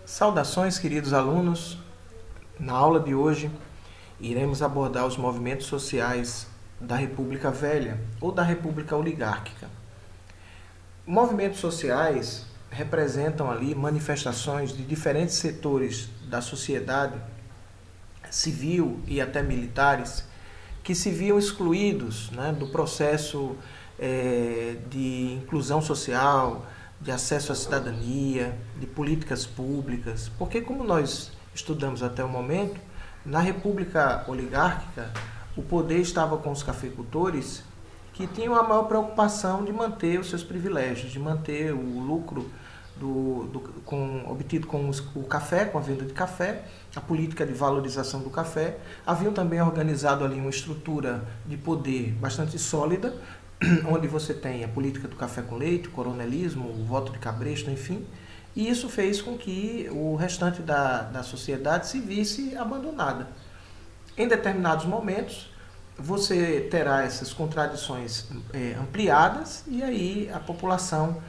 Saudações, queridos alunos. Na aula de hoje, iremos abordar os movimentos sociais da República Velha ou da República Oligárquica. Movimentos sociais representam ali manifestações de diferentes setores da sociedade civil e até militares que se viam excluídos, né, do processo de inclusão social, de acesso à cidadania, de políticas públicas, porque como nós estudamos até o momento, na República Oligárquica, o poder estava com os cafeicultores que tinham a maior preocupação de manter os seus privilégios, de manter o lucro obtido com o café, com a venda de café, a política de valorização do café. Haviam também organizado ali uma estrutura de poder bastante sólida, onde você tem a política do café com leite, o coronelismo, o voto de cabresto, enfim. E isso fez com que o restante da sociedade se visse abandonada. Em determinados momentos, você terá essas contradições ampliadas e aí a população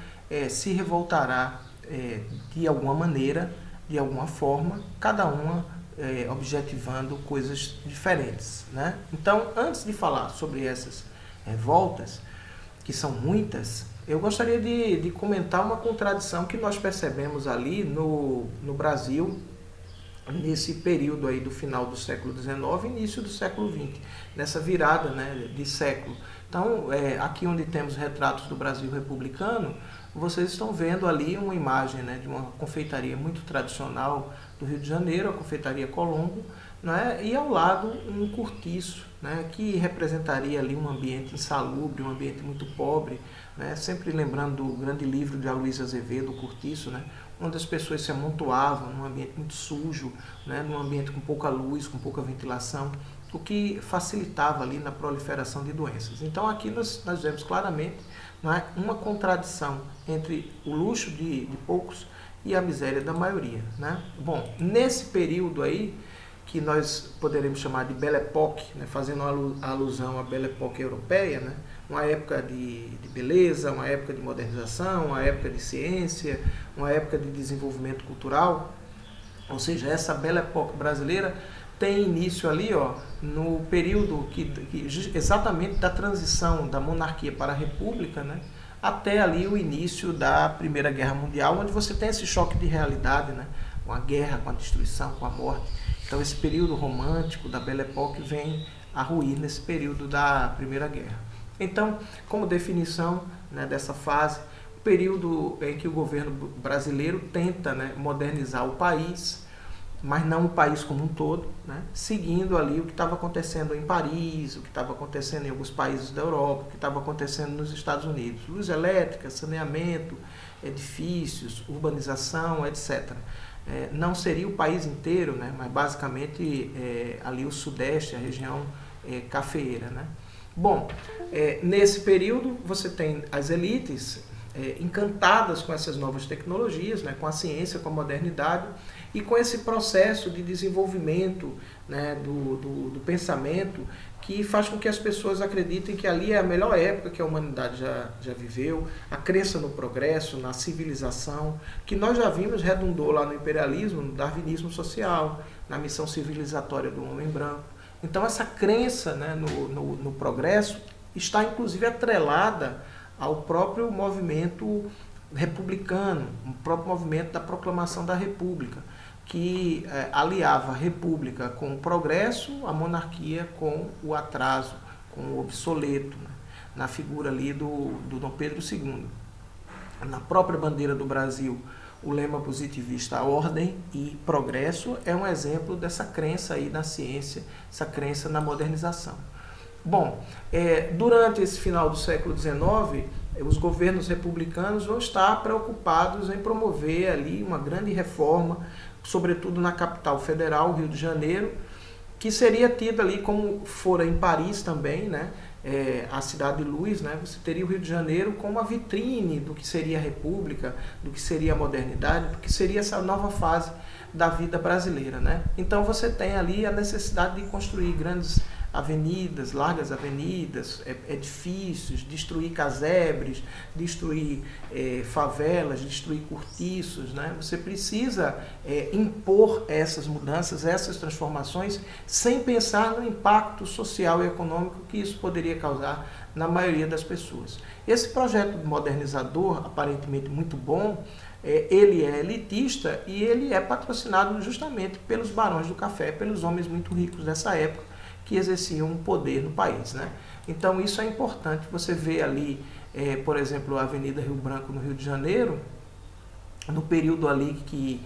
se revoltará de alguma maneira, de alguma forma, cada uma objetivando coisas diferentes, né? Então, antes de falar sobre essas revoltas, que são muitas, eu gostaria de comentar uma contradição que nós percebemos ali no Brasil, nesse período aí do final do século XIX e início do século XX, nessa virada, né, de século. Então, aqui onde temos retratos do Brasil republicano, vocês estão vendo ali uma imagem, né, de uma confeitaria muito tradicional do Rio de Janeiro, a confeitaria Colombo, né, e ao lado um cortiço, né, que representaria ali um ambiente insalubre, um ambiente muito pobre, né, sempre lembrando do grande livro de Aloysio Azevedo, O Cortiço, né, onde as pessoas se amontoavam num ambiente muito sujo, né, num ambiente com pouca luz, com pouca ventilação, o que facilitava ali na proliferação de doenças. Então aqui nós vemos claramente, né, uma contradição entre o luxo de poucos e a miséria da maioria, né? Bom, nesse período aí, que nós poderemos chamar de Belle Époque, né, fazendo alusão à Belle Époque europeia, né, uma época de beleza, uma época de modernização, uma época de ciência, uma época de desenvolvimento cultural. Ou seja, essa Belle Époque brasileira tem início ali, ó, no período exatamente da transição da monarquia para a república, né, até ali o início da Primeira Guerra Mundial, onde você tem esse choque de realidade, né, com a guerra, com a destruição, com a morte. Então esse período romântico da Belle Époque vem a ruir nesse período da Primeira Guerra. Então, como definição, né, dessa fase, o período em que o governo brasileiro tenta, né, modernizar o país, mas não o país como um todo, né, seguindo ali o que estava acontecendo em Paris, o que estava acontecendo em alguns países da Europa, o que estava acontecendo nos Estados Unidos. Luz elétrica, saneamento, edifícios, urbanização, etc. Não seria o país inteiro, né, mas basicamente ali o sudeste, a região cafeeira, né? Bom, nesse período você tem as elites encantadas com essas novas tecnologias, né, com a ciência, com a modernidade e com esse processo de desenvolvimento, né, do pensamento, que faz com que as pessoas acreditem que ali é a melhor época que a humanidade já viveu, a crença no progresso, na civilização, que nós já vimos redundou lá no imperialismo, no darwinismo social, na missão civilizatória do homem branco. Então essa crença, né, no progresso está inclusive atrelada ao próprio movimento republicano, o próprio movimento da proclamação da República, que aliava a República com o progresso, a monarquia com o atraso, com o obsoleto, né, na figura ali do Dom Pedro II. Na própria bandeira do Brasil, o lema positivista ordem e progresso é um exemplo dessa crença aí na ciência, essa crença na modernização. Bom, durante esse final do século XIX, os governos republicanos vão estar preocupados em promover ali uma grande reforma, sobretudo na capital federal, Rio de Janeiro, que seria tida ali como fora em Paris também, né? A cidade de luz, né? Você teria o Rio de Janeiro como a vitrine do que seria a República, do que seria a modernidade, do que seria essa nova fase da vida brasileira, né? Então você tem ali a necessidade de construir grandes avenidas, largas avenidas, edifícios, destruir casebres, destruir favelas, destruir cortiços, né? Você precisa impor essas mudanças, essas transformações, sem pensar no impacto social e econômico que isso poderia causar na maioria das pessoas. Esse projeto modernizador, aparentemente muito bom, ele é elitista e ele é patrocinado justamente pelos barões do café, pelos homens muito ricos dessa época que exerciam um poder no país, né? Então isso é importante. Você vê ali, por exemplo, a Avenida Rio Branco no Rio de Janeiro, no período ali que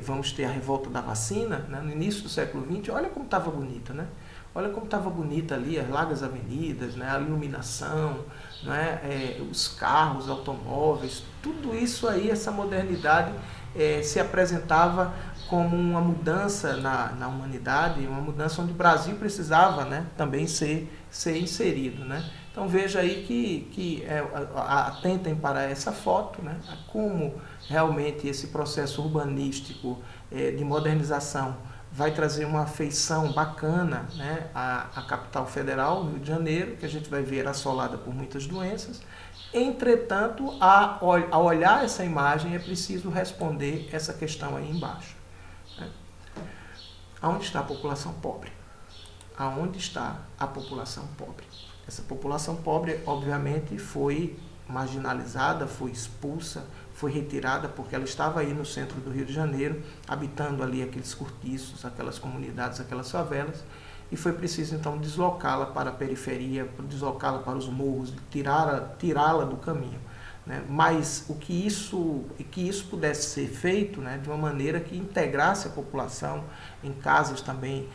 vamos ter a revolta da vacina, né, no início do século XX, olha como estava bonita, né? Olha como estava bonita ali as largas avenidas, né, a iluminação, né, os carros, automóveis, tudo isso aí, essa modernidade se apresentava como uma mudança na humanidade, uma mudança onde o Brasil precisava, né, também ser inserido, né? Então veja aí que atentem para essa foto, né, como realmente esse processo urbanístico de modernização vai trazer uma feição bacana, né, à capital federal, Rio de Janeiro, que a gente vai ver assolada por muitas doenças. Entretanto, ao olhar essa imagem, é preciso responder essa questão aí embaixo, né? Aonde está a população pobre? Aonde está a população pobre? Essa população pobre, obviamente, foi marginalizada, foi expulsa, foi retirada porque ela estava aí no centro do Rio de Janeiro, habitando ali aqueles cortiços, aquelas comunidades, aquelas favelas, e foi preciso então deslocá-la para a periferia, deslocá-la para os morros, tirá-la do caminho, né? Mas que isso pudesse ser feito, né, de uma maneira que integrasse a população em casas também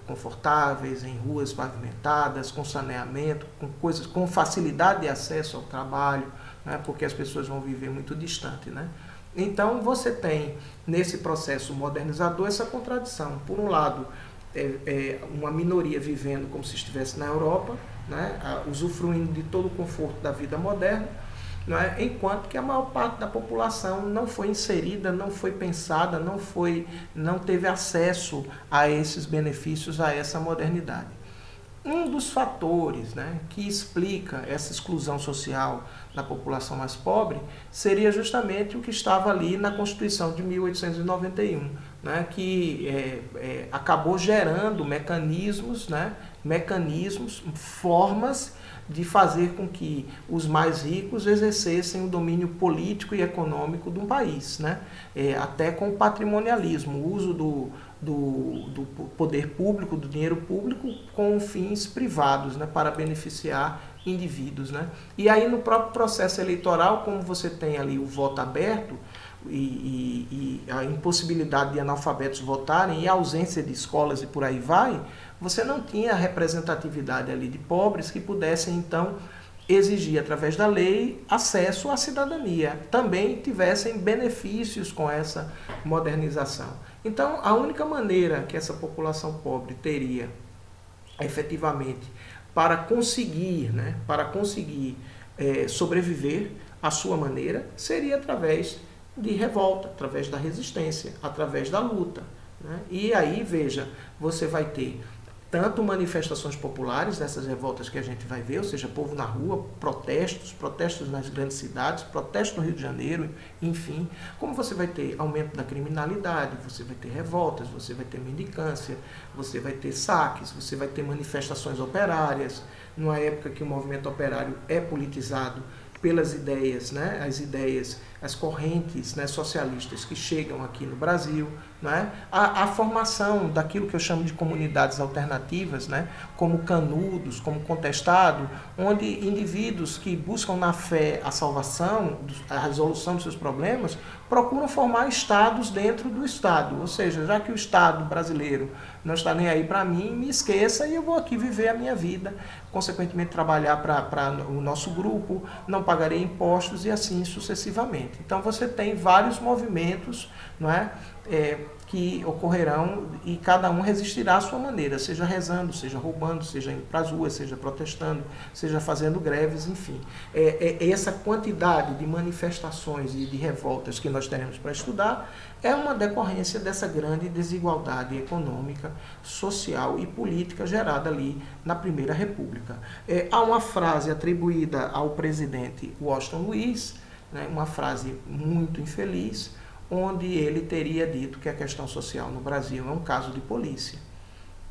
confortáveis, em ruas pavimentadas, com saneamento, com facilidade de acesso ao trabalho, né, porque as pessoas vão viver muito distante, né? Então você tem nesse processo modernizador essa contradição. Por um lado, uma minoria vivendo como se estivesse na Europa, né, usufruindo de todo o conforto da vida moderna, né, enquanto que a maior parte da população não foi inserida, não foi pensada, não teve acesso a esses benefícios, a essa modernidade. Um dos fatores, né, que explica essa exclusão social da população mais pobre seria justamente o que estava ali na Constituição de 1891, né, que acabou gerando mecanismos, né, formas de fazer com que os mais ricos exercessem o domínio político e econômico de um país, né, até com o patrimonialismo, o uso do poder público, do dinheiro público com fins privados, né, para beneficiar indivíduos, né? E aí no próprio processo eleitoral, como você tem ali o voto aberto e a impossibilidade de analfabetos votarem e a ausência de escolas e por aí vai, você não tinha representatividade ali de pobres que pudessem então exigir através da lei acesso à cidadania, também tivessem benefícios com essa modernização. Então, a única maneira que essa população pobre teria, efetivamente, para conseguir sobreviver à sua maneira, seria através de revolta, através da resistência, através da luta, né? E aí, veja, você vai ter tanto manifestações populares, dessas revoltas que a gente vai ver, ou seja, povo na rua, protestos nas grandes cidades, protestos no Rio de Janeiro, enfim, como você vai ter aumento da criminalidade, você vai ter revoltas, você vai ter mendicância, você vai ter saques, você vai ter manifestações operárias, numa época que o movimento operário é politizado pelas ideias, né, as correntes, né, socialistas que chegam aqui no Brasil, né, a formação daquilo que eu chamo de comunidades alternativas, né, como Canudos, como Contestado, onde indivíduos que buscam na fé a salvação, a resolução dos seus problemas, procuram formar estados dentro do Estado, ou seja, já que o Estado brasileiro não está nem aí para mim, me esqueça e eu vou aqui viver a minha vida, consequentemente trabalhar para o nosso grupo, não pagarei impostos e assim sucessivamente. Então você tem vários movimentos, não é? que ocorrerão e cada um resistirá à sua maneira, seja rezando, seja roubando, seja indo para as ruas, seja protestando, seja fazendo greves, enfim. Essa quantidade de manifestações e de revoltas que nós teremos para estudar é uma decorrência dessa grande desigualdade econômica, social e política gerada ali na Primeira República. Há uma frase atribuída ao presidente Washington Luiz, né, uma frase muito infeliz, onde ele teria dito que a questão social no Brasil é um caso de polícia.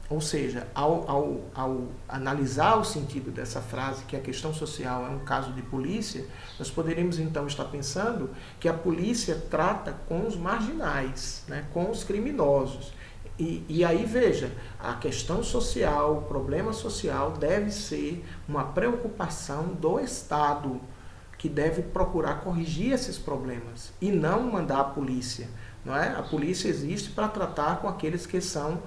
Ou seja, ao analisar o sentido dessa frase, que a questão social é um caso de polícia, nós poderíamos então estar pensando que a polícia trata com os marginais, né, com os criminosos. E aí, veja, a questão social, o problema social deve ser uma preocupação do Estado, que deve procurar corrigir esses problemas e não mandar a polícia. Não é? A polícia existe para tratar com aqueles que são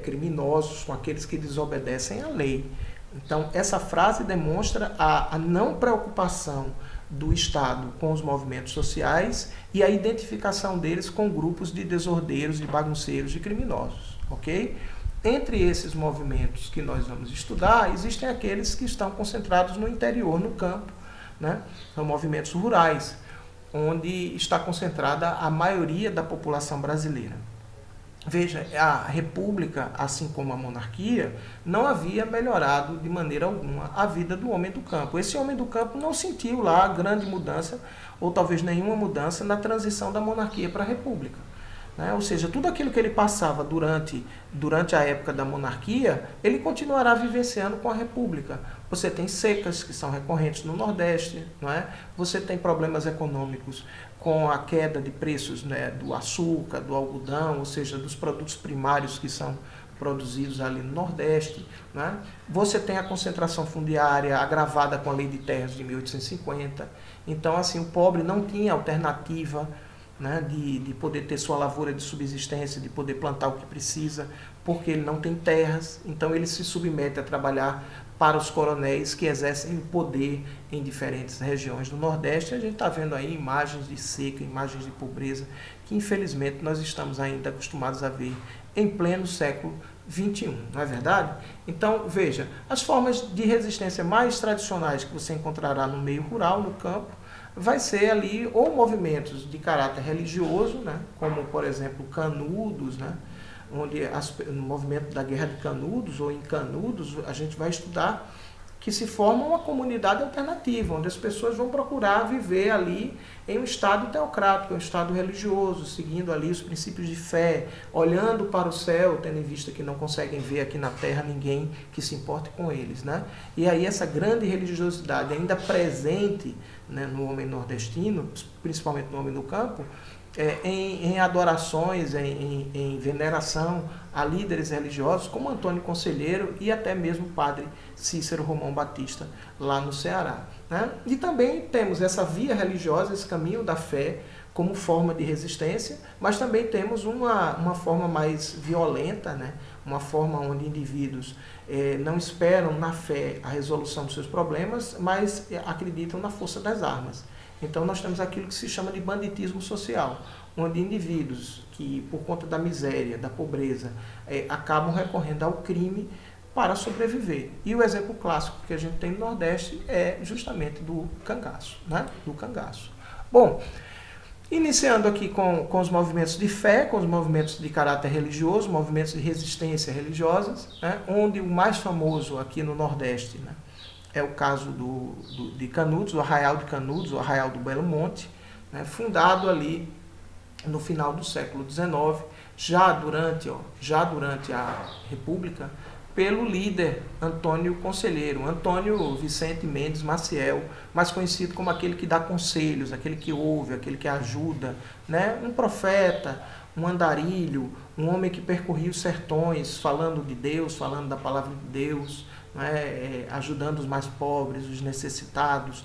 criminosos, com aqueles que desobedecem à lei. Então, essa frase demonstra a não preocupação do Estado com os movimentos sociais e a identificação deles com grupos de desordeiros, de bagunceiros, de criminosos. Ok? Entre esses movimentos que nós vamos estudar, existem aqueles que estão concentrados no interior, no campo, né? São movimentos rurais, onde está concentrada a maioria da população brasileira. Veja, a república, assim como a monarquia, não havia melhorado de maneira alguma a vida do homem do campo. Esse homem do campo não sentiu lá grande mudança, ou talvez nenhuma mudança, na transição da monarquia para a república. Né? Ou seja, tudo aquilo que ele passava durante a época da monarquia, ele continuará vivenciando com a república. Você tem secas que são recorrentes no Nordeste, não é? Você tem problemas econômicos com a queda de preços, né, do açúcar, do algodão, ou seja, dos produtos primários que são produzidos ali no Nordeste. Né? Você tem a concentração fundiária agravada com a Lei de Terras de 1850. Então, assim, o pobre não tinha alternativa, né, de poder ter sua lavoura de subsistência, de poder plantar o que precisa, porque ele não tem terras. Então, ele se submete a trabalhar para os coronéis que exercem o poder em diferentes regiões do Nordeste. A gente está vendo aí imagens de seca, imagens de pobreza, que infelizmente nós estamos ainda acostumados a ver em pleno século XXI, não é verdade? Então, veja, as formas de resistência mais tradicionais que você encontrará no meio rural, no campo, vai ser ali ou movimentos de caráter religioso, né, como, por exemplo, Canudos, né, onde no movimento da Guerra de Canudos, ou em Canudos, a gente vai estudar que se forma uma comunidade alternativa, onde as pessoas vão procurar viver ali em um estado teocrático, um estado religioso, seguindo ali os princípios de fé, olhando para o céu, tendo em vista que não conseguem ver aqui na terra ninguém que se importe com eles. Né? E aí essa grande religiosidade ainda presente, né, no homem nordestino, principalmente no homem do campo, em adorações, em veneração a líderes religiosos como Antônio Conselheiro e até mesmo o padre Cícero Romão Batista lá no Ceará. Né? E também temos essa via religiosa, esse caminho da fé como forma de resistência, mas também temos uma forma mais violenta, né? Uma forma onde indivíduos não esperam na fé a resolução dos seus problemas, mas acreditam na força das armas. Então nós temos aquilo que se chama de banditismo social, onde indivíduos que, por conta da miséria, da pobreza, acabam recorrendo ao crime para sobreviver. E o exemplo clássico que a gente tem no Nordeste é justamente do cangaço, né? Do cangaço. Bom, iniciando aqui com os movimentos de fé, com os movimentos de caráter religioso, movimentos de resistência religiosas, né? Onde o mais famoso aqui no Nordeste, né, é o caso de Canudos, o Arraial de Canudos, o Arraial do Belo Monte, né, fundado ali no final do século XIX, já durante a República, pelo líder Antônio Conselheiro, Antônio Vicente Mendes Maciel, mais conhecido como aquele que dá conselhos, aquele que ouve, aquele que ajuda, né? Um profeta, um andarilho, um homem que percorria os sertões, falando de Deus, falando da palavra de Deus, né? Ajudando os mais pobres, os necessitados,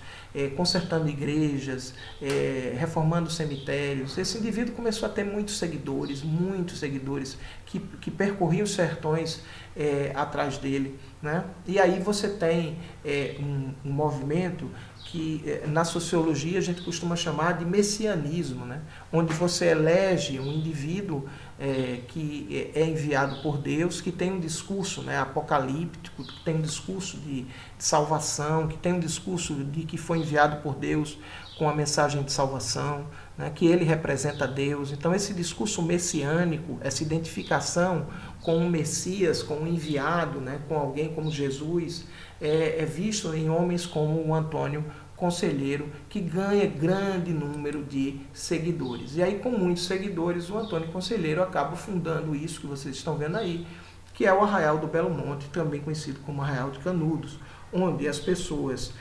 consertando igrejas, reformando cemitérios. Esse indivíduo começou a ter muitos seguidores que percorriam os sertões atrás dele. Né? E aí você tem um movimento que na sociologia a gente costuma chamar de messianismo, né? Onde você elege um indivíduo que é enviado por Deus, que tem um discurso, né, apocalíptico, que tem um discurso de salvação, que tem um discurso de que foi enviado por Deus com a mensagem de salvação, né, que ele representa Deus. Então esse discurso messiânico, essa identificação com o Messias, com o enviado, né, com alguém como Jesus, é visto em homens como o Antônio Conselheiro, que ganha grande número de seguidores. E aí, com muitos seguidores, o Antônio Conselheiro acaba fundando isso que vocês estão vendo aí, que é o Arraial do Belo Monte, também conhecido como Arraial de Canudos, onde as pessoas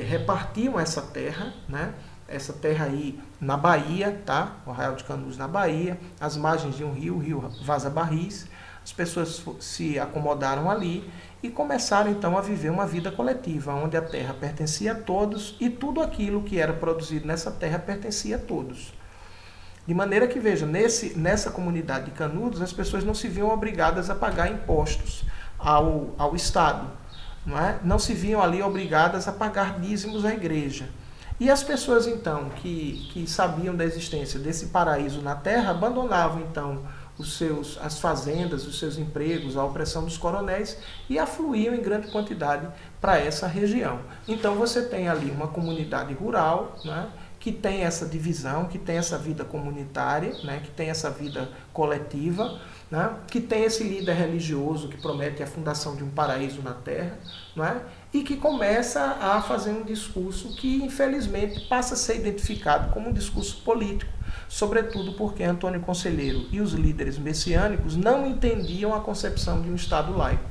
repartiam essa terra, né? Essa terra aí na Bahia, tá? O Arraial de Canudos na Bahia, às margens de um rio, o rio Vaza Barris. As pessoas se acomodaram ali e começaram então a viver uma vida coletiva, onde a terra pertencia a todos e tudo aquilo que era produzido nessa terra pertencia a todos. De maneira que, veja, nessa comunidade de Canudos, as pessoas não se viam obrigadas a pagar impostos ao Estado, não é? Não se viam ali obrigadas a pagar dízimos à igreja. E as pessoas, então, que sabiam da existência desse paraíso na terra, abandonavam, então, as fazendas, os seus empregos, a opressão dos coronéis e afluíam em grande quantidade para essa região. Então você tem ali uma comunidade rural, né, que tem essa divisão, que tem essa vida comunitária, né, que tem essa vida coletiva, né, que tem esse líder religioso que promete a fundação de um paraíso na terra, né, e que começa a fazer um discurso que, infelizmente, passa a ser identificado como um discurso político, sobretudo porque Antônio Conselheiro e os líderes messiânicos não entendiam a concepção de um Estado laico.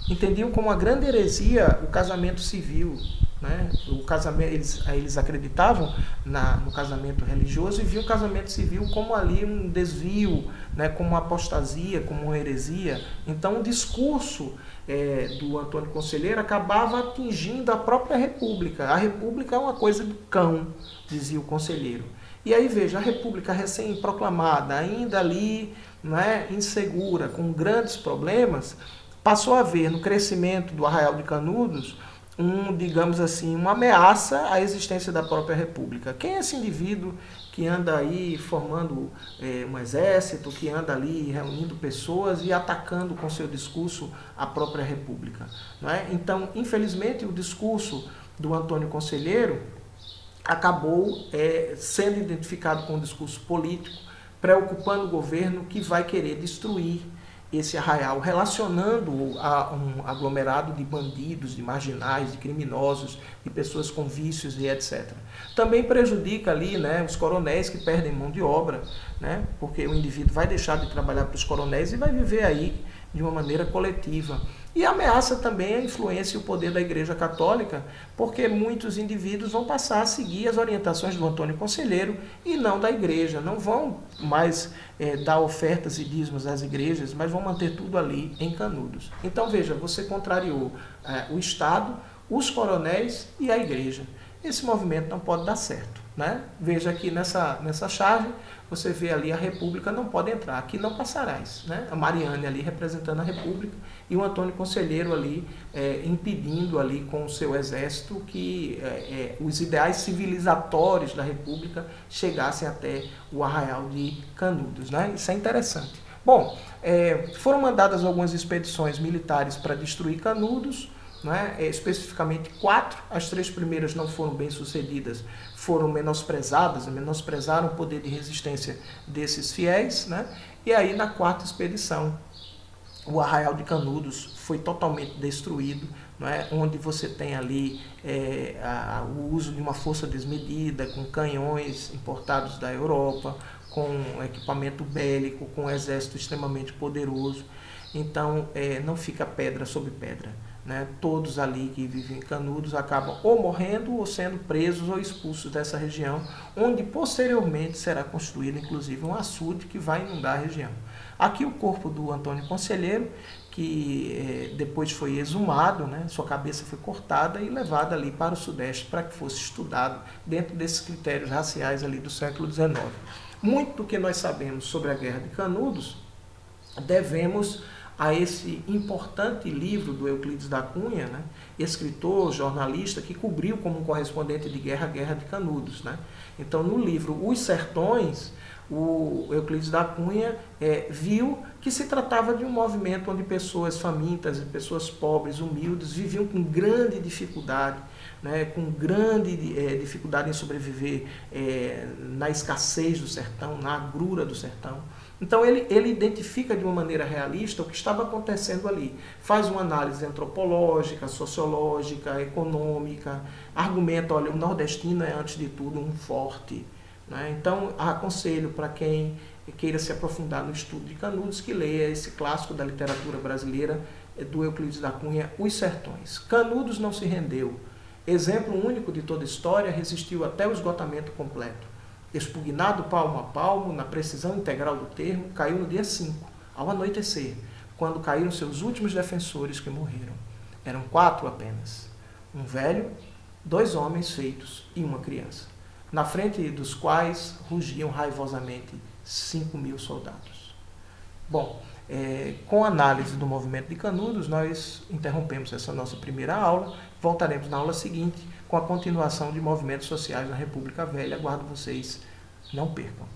Entendiam como uma grande heresia o casamento civil, né? O casamento, eles acreditavam no casamento religioso e viam o casamento civil como ali um desvio, né? Como uma apostasia, como uma heresia. Então o discurso do Antônio Conselheiro acabava atingindo a própria República. A República é uma coisa do cão, dizia o Conselheiro. E aí veja, a República recém-proclamada, ainda ali, né, insegura, com grandes problemas, passou a ver no crescimento do Arraial de Canudos digamos assim, uma ameaça à existência da própria República. Quem é esse indivíduo que anda aí formando um exército, que anda ali reunindo pessoas e atacando com seu discurso a própria República? Não é? Então, infelizmente, o discurso do Antônio Conselheiro acabou sendo identificado com um discurso político, preocupando o governo que vai querer destruir esse arraial, relacionando a um aglomerado de bandidos, de marginais, de criminosos, de pessoas com vícios e etc. Também prejudica ali, né, os coronéis que perdem mão de obra, né, porque o indivíduo vai deixar de trabalhar para os coronéis e vai viver aí de uma maneira coletiva. E ameaça também a influência e o poder da Igreja Católica, porque muitos indivíduos vão passar a seguir as orientações do Antônio Conselheiro e não da Igreja. Não vão mais dar ofertas e dízimos às igrejas, mas vão manter tudo ali em Canudos. Então veja, você contrariou o Estado, os coronéis e a Igreja. Esse movimento não pode dar certo, né? Veja aqui nessa charge, você vê ali a República não pode entrar, aqui não passarás, né? A Mariane ali representando a República e o Antônio Conselheiro ali impedindo ali com o seu exército que os ideais civilizatórios da República chegassem até o Arraial de Canudos, né? Isso é interessante. Bom, foram mandadas algumas expedições militares para destruir Canudos, né? Especificamente 4, as 3 primeiras não foram bem sucedidas, foram menosprezaram o poder de resistência desses fiéis, né? E aí na 4ª expedição o Arraial de Canudos foi totalmente destruído, né? Onde você tem ali o uso de uma força desmedida, com canhões importados da Europa, com equipamento bélico, com um exército extremamente poderoso. Então não fica pedra sobre pedra. Né? Todos ali que vivem em Canudos acabam ou morrendo ou sendo presos ou expulsos dessa região, onde posteriormente será construído inclusive um açude que vai inundar a região. Aqui o corpo do Antônio Conselheiro, que depois foi exumado, né? Sua cabeça foi cortada e levada ali para o Sudeste para que fosse estudado dentro desses critérios raciais ali do século XIX. Muito do que nós sabemos sobre a Guerra de Canudos devemos a esse importante livro do Euclides da Cunha, né? Escritor, jornalista, que cobriu como um correspondente de guerra a Guerra de Canudos, né? Então, no livro Os Sertões, o Euclides da Cunha viu que se tratava de um movimento onde pessoas famintas, pessoas pobres, humildes, viviam com grande dificuldade, né, com grande dificuldade em sobreviver na escassez do sertão, na agrura do sertão. Então ele identifica de uma maneira realista o que estava acontecendo ali. Faz uma análise antropológica, sociológica, econômica, argumenta, olha, o nordestino é antes de tudo um forte. Né? Então aconselho para quem queira se aprofundar no estudo de Canudos que leia esse clássico da literatura brasileira do Euclides da Cunha, Os Sertões. Canudos não se rendeu. Exemplo único de toda a história, resistiu até o esgotamento completo. Expugnado palmo a palmo, na precisão integral do termo, caiu no dia 5, ao anoitecer, quando caíram seus últimos defensores que morreram. Eram 4 apenas. Um velho, 2 homens feitos e uma criança, na frente dos quais rugiam raivosamente 5.000 soldados. Bom, com a análise do movimento de Canudos, nós interrompemos essa nossa primeira aula. Voltaremos na aula seguinte com a continuação de movimentos sociais na República Velha. Aguardo vocês, não percam.